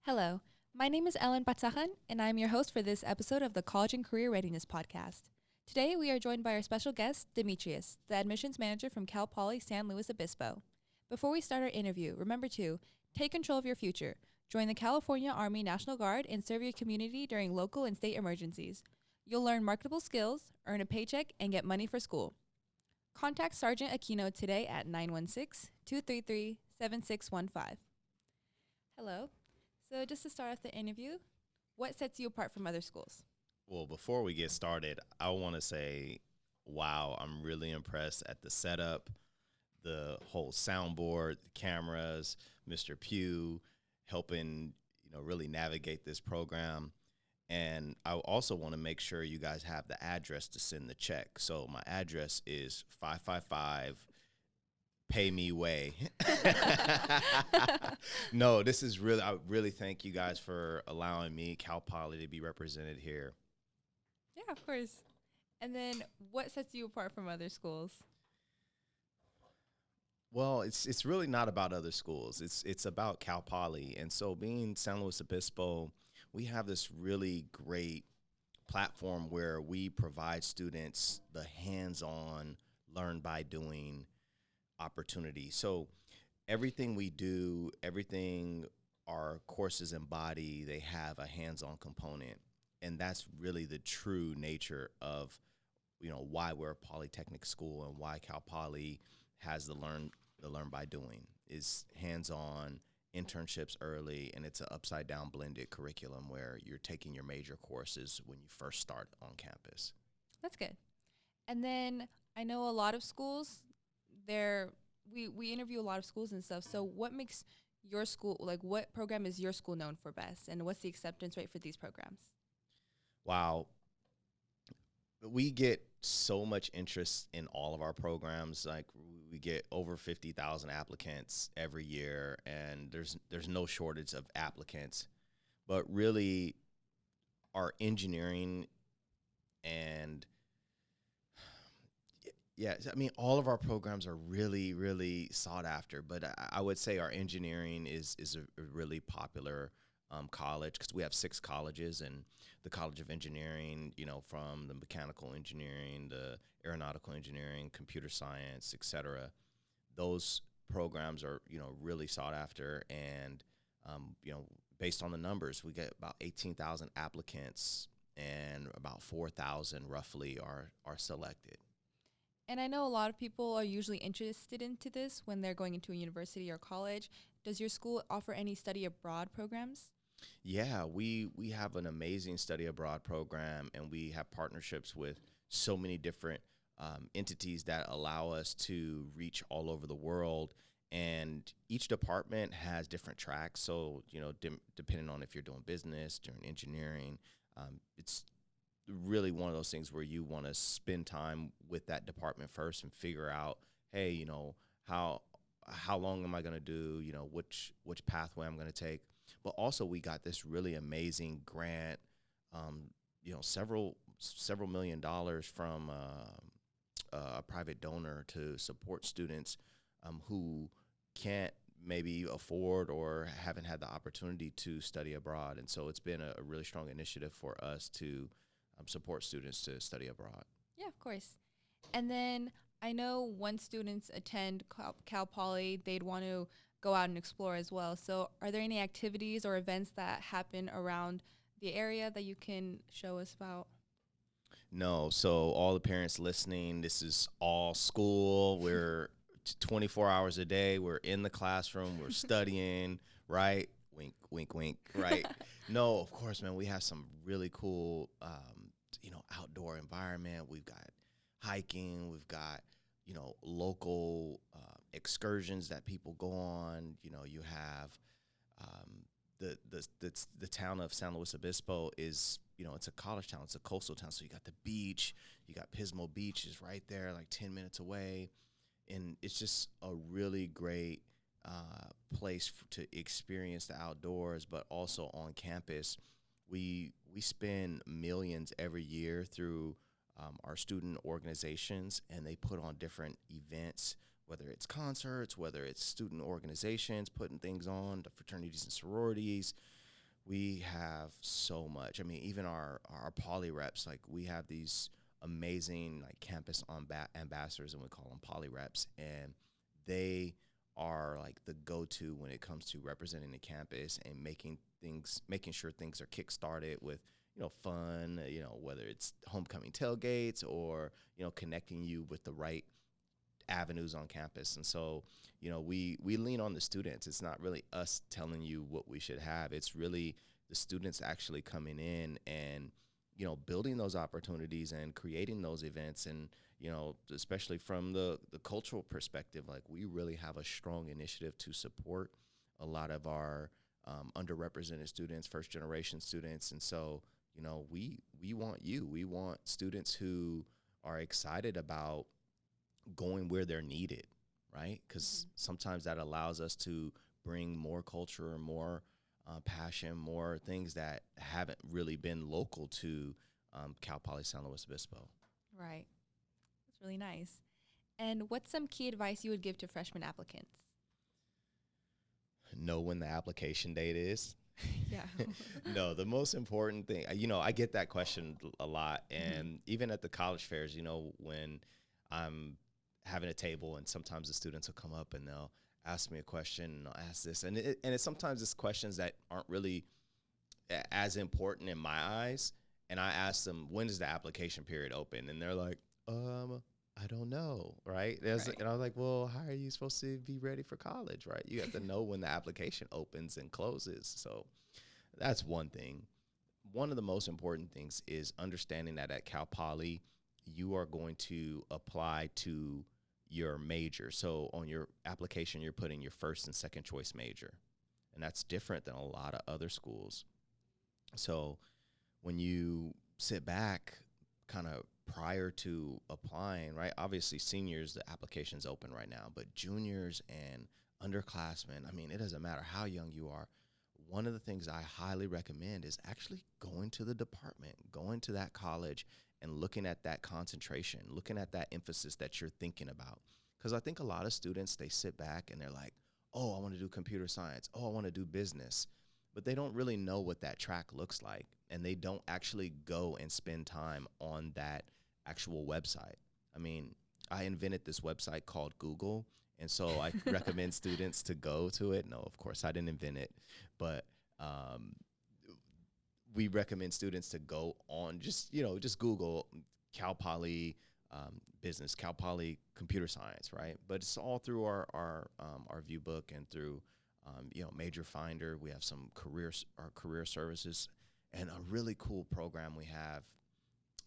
Hello, my name is Ellen Patsajan, and I'm your host for this episode of the College and Career Readiness Podcast. Today, we are joined by our special guest, Demetrius, the admissions manager from Cal Poly San Luis Obispo. Before we start our interview, remember to take control of your future, join the California Army National Guard, and serve your community during local and state emergencies. You'll learn marketable skills, earn a paycheck, and get money for school. Contact Sergeant Aquino today at 916-233-7615. Hello. So just to start off the interview, what sets you apart from other schools? Well, before we get started, I want to say, wow, I'm really impressed at the setup, the whole soundboard, the cameras, Mr. Pugh helping, really navigate this program. And I also want to make sure you guys have the address to send the check. So my address is 555 Pay Me Way. No, this is really, I really thank you guys for allowing me, Cal Poly, to be represented here. Yeah, of course. And then what sets you apart from other schools? Well, it's really not about other schools. It's about Cal Poly. And so being San Luis Obispo, we have this really great platform where we provide students the hands-on, learn by doing opportunity. So everything we do, everything our courses embody, they have a hands-on component. And that's really the true nature of, why we're a polytechnic school and why Cal Poly has the learn by doing is hands-on internships early, and it's an upside down blended curriculum where you're taking your major courses when you first start on campus. That's good. And then I know a lot of schools, we interview a lot of schools and stuff. So what makes your school, what program is your school known for best, and what's the acceptance rate for these programs? Wow. We get so much interest in all of our programs. Like we get over 50,000 applicants every year, and there's no shortage of applicants. But really, our engineering and all of our programs are really, really sought after. But I would say our engineering is a really popular college because we have 6 colleges, and the College of Engineering, from the mechanical engineering, the aeronautical engineering, computer science, et cetera. Those programs are, really sought after. And, based on the numbers, we get about 18,000 applicants and about 4,000 roughly are selected. And I know a lot of people are usually interested into this when they're going into a university or college. Does your school offer any study abroad programs? Yeah, we have an amazing study abroad program, and we have partnerships with so many different entities that allow us to reach all over the world. And each department has different tracks. So, depending on if you're doing business, doing engineering, it's really one of those things where you want to spend time with that department first and figure out, hey, how long am I going to do, which pathway I'm going to take. But also we got this really amazing grant, several $1 million from a private donor to support students who can't maybe afford or haven't had the opportunity to study abroad. And so it's been a really strong initiative for us to support students to study abroad. Yeah, of course. And then I know once students attend Cal Poly, they'd want to go out and explore as well. So are there any activities or events that happen around the area that you can show us about? No. So all the parents listening, this is all school. We're 24 hours a day. We're in the classroom. We're studying, right? Wink, wink, wink, right? No, of course, man. We have some really cool, outdoor environment. We've got hiking. We've got, local excursions that people go on. You have the town of San Luis Obispo is, it's a college town. It's a coastal town. So you got the beach. You got Pismo Beach is right there, like 10 minutes away. And it's just a really great place to experience the outdoors, but also on campus. We spend millions every year through our student organizations, and they put on different events, whether it's concerts, whether it's student organizations putting things on, the fraternities and sororities. We have so much. I mean, even our poly reps, like we have these amazing like campus ambassadors, and we call them poly reps, and they are like the go-to when it comes to representing the campus and making sure things are kick-started with fun, whether it's homecoming tailgates or connecting you with the right avenues on campus. And so we lean on the students. It's not really us telling you what we should have. It's really the students actually coming in and building those opportunities and creating those events. And especially from the cultural perspective, like we really have a strong initiative to support a lot of our underrepresented students, first generation students. And so we want students who are excited about going where they're needed, right? Because sometimes that allows us to bring more culture, more passion, more things that haven't really been local to Cal Poly San Luis Obispo. Right. That's really nice. And what's some key advice you would give to freshman applicants? Know when the application date is. Yeah. No, the most important thing, I get that question a lot. And even at the college fairs, when I'm having a table and sometimes the students will come up and they'll ask me a question and I'll ask this. And it's sometimes it's questions that aren't really as important in my eyes. And I ask them, when does the application period open? And they're like, I don't know, right? And I was like, well, how are you supposed to be ready for college, right? You have to know when the application opens and closes. So that's one thing. One of the most important things is understanding that at Cal Poly, you are going to apply to your major. So on your application, you're putting your first and second choice major. And that's different than a lot of other schools. So when you sit back kind of prior to applying, right? Obviously, seniors, the application's open right now, but juniors and underclassmen, I mean, it doesn't matter how young you are. One of the things I highly recommend is actually going to the department, going to that college and looking at that concentration, looking at that emphasis that you're thinking about. Because I think a lot of students, they sit back and they're like, oh, I want to do computer science. Oh, I want to do business. But they don't really know what that track looks like. And they don't actually go and spend time on that actual website. I mean, I invented this website called Google. And so I recommend students to go to it. No, of course, I didn't invent it. But we recommend students to go on just Google Cal Poly business, Cal Poly computer science, right? But it's all through our view book and through Major Finder. We have some our career services, and a really cool program we have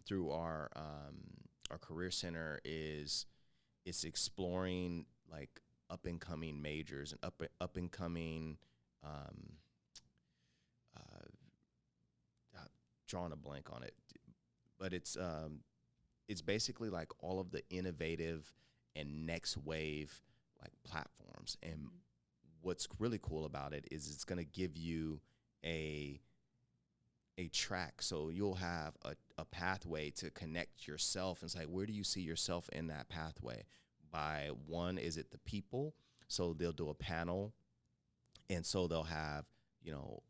through our career center is it's exploring like up and coming majors and up and coming drawing a blank on it, but it's basically like all of the innovative and next wave like platforms. And what's really cool about it is it's going to give you a track. So you'll have a pathway to connect yourself and say, where do you see yourself in that pathway? By one, is it the people? So they'll do a panel. And so they'll have,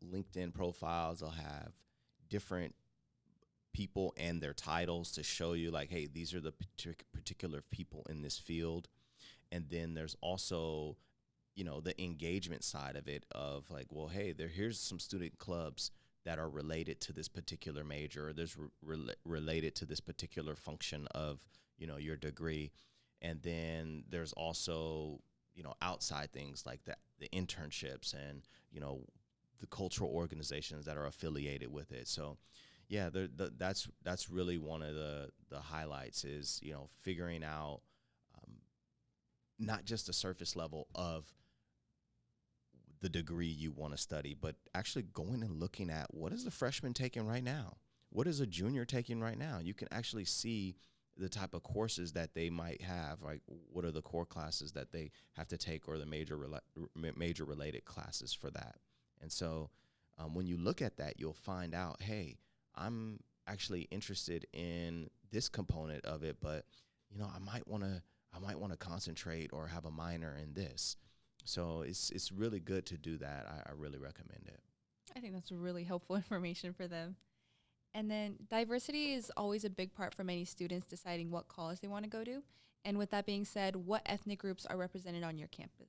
LinkedIn profiles. They'll have different people and their titles to show you like, hey, these are the particular people in this field. And then there's also, the engagement side of it of like, well, hey, here's some student clubs that are related to this particular major, or there's related to this particular function of, your degree. And then there's also, outside things like the internships and, the cultural organizations that are affiliated with it. So yeah, that's really one of the highlights is, figuring out not just the surface level of the degree you want to study, but actually going and looking at what is the freshman taking right now? What is a junior taking right now? You can actually see the type of courses that they might have, like what are the core classes that they have to take, or the major related classes for that. And so when you look at that, you'll find out, hey, I'm actually interested in this component of it, but I might want to concentrate or have a minor in this. So it's really good to do that. I really recommend it. I think that's really helpful information for them. And then diversity is always a big part for many students deciding what college they want to go to. And with that being said, what ethnic groups are represented on your campus?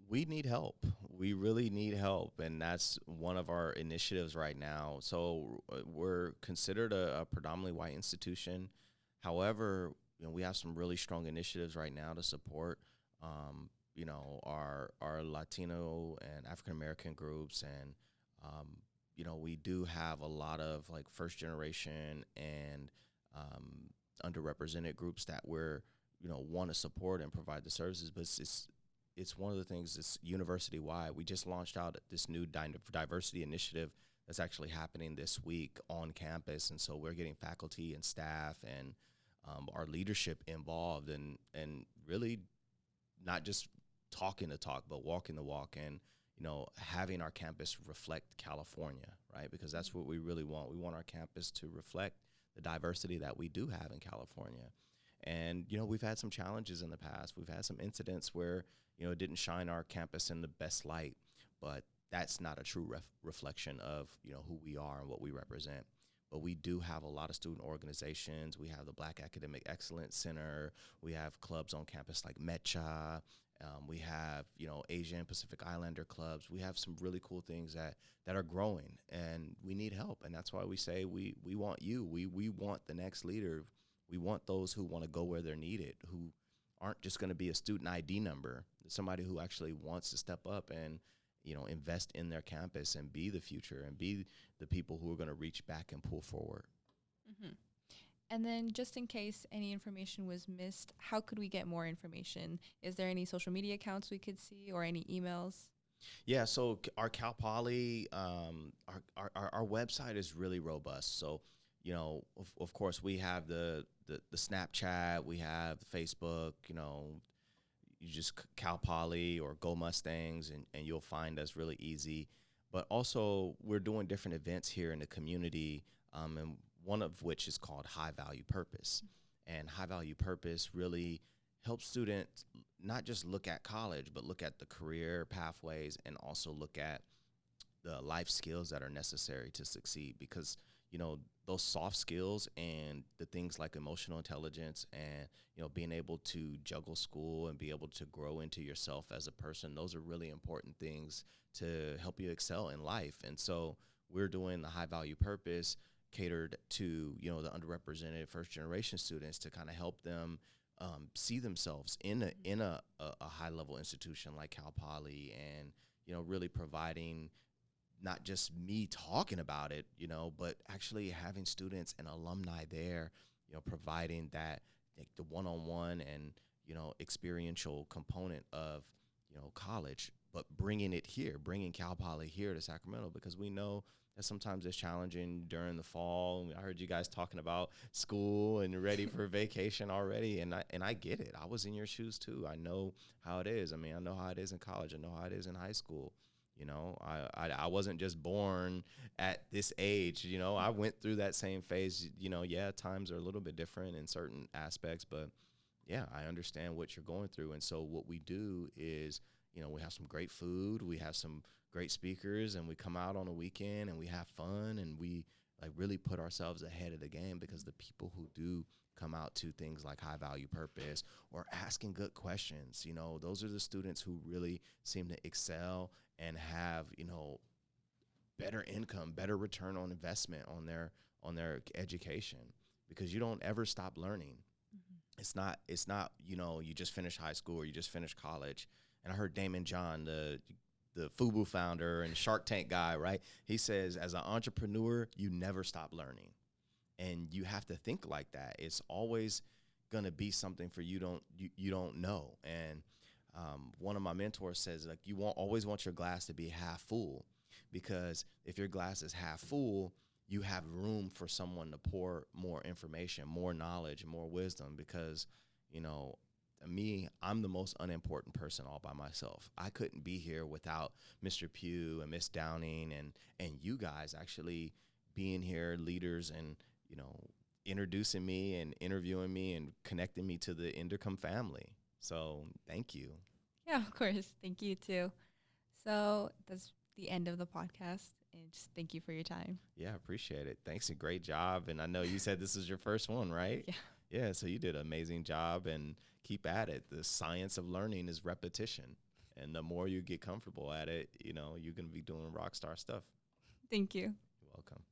We need help. We really need help, and that's one of our initiatives right now. So we're considered a predominantly white institution. However, we have some really strong initiatives right now to support, our Latino and African American groups, and we do have a lot of like first generation and underrepresented groups that we're want to support and provide the services, but it's one of the things that's university wide. We just launched out this new diversity initiative that's actually happening this week on campus, and so we're getting faculty and staff and our leadership involved, and really not just talking the talk, but walking the walk, and having our campus reflect California, right? Because that's what we really want. We want our campus to reflect the diversity that we do have in California. And, we've had some challenges in the past. We've had some incidents where, it didn't shine our campus in the best light, but that's not a true reflection of, who we are and what we represent. But we do have a lot of student organizations. We have the Black Academic Excellence Center. We have clubs on campus like MECHA. We have, Asian Pacific Islander clubs. We have some really cool things that are growing, and we need help. And that's why we say we want you. We want the next leader. We want those who want to go where they're needed, who aren't just going to be a student ID number, somebody who actually wants to step up and, invest in their campus and be the future and be the people who are going to reach back and pull forward. Mm-hmm. And then just in case any information was missed, how could we get more information? Is there any social media accounts we could see or any emails? Yeah, so our Cal Poly, our website is really robust. So, of course, we have the Snapchat, we have Facebook, you just Cal Poly or Go Mustangs, and you'll find us really easy. But also, we're doing different events here in the community, and one of which is called High Value Purpose. And High Value Purpose really helps students not just look at college, but look at the career pathways and also look at the life skills that are necessary to succeed. Because, those soft skills and the things like emotional intelligence and, being able to juggle school and be able to grow into yourself as a person, those are really important things to help you excel in life. And so we're doing the High Value Purpose catered to, the underrepresented first generation students to kind of help them see themselves in a high level institution like Cal Poly, and, really providing not just me talking about it, but actually having students and alumni there, providing that the one-on-one and, experiential component of, college, but bringing Cal Poly here to Sacramento, because we know that sometimes it's challenging during the fall. I heard you guys talking about school and ready for vacation already, and I get it. I was in your shoes too. I know how it is. I mean, I know how it is in college. I know how it is in high school. I wasn't just born at this age. I went through that same phase. Yeah, times are a little bit different in certain aspects, but yeah, I understand what you're going through. And so what we do is, we have some great food, we have some great speakers, and we come out on a weekend and we have fun, and we like really put ourselves ahead of the game, because the people who do come out to things like High Value Purpose or asking good questions, those are the students who really seem to excel and have, better income, better return on investment on their education, because you don't ever stop learning. Mm-hmm. It's not, you just finish high school or you just finish college. And I heard Damon John, the FUBU founder and Shark Tank guy, right? He says, as an entrepreneur, you never stop learning. And you have to think like that. It's always going to be something for you don't know. And one of my mentors says, like, you always want your glass to be half full, because if your glass is half full, you have room for someone to pour more information, more knowledge, more wisdom, because, I'm the most unimportant person all by myself. I couldn't be here without Mr. Pugh and Miss Downing and you guys actually being here, leaders, and, introducing me and interviewing me and connecting me to the Indercom family. So thank you. Yeah, of course. Thank you too. So the end of the podcast. And just thank you for your time. Yeah, appreciate it. Thanks. A great job. And I know you said this is your first one, right? Yeah. Yeah. So you did an amazing job and keep at it. The science of learning is repetition. And the more you get comfortable at it, you're going to be doing rock star stuff. Thank you. You're welcome.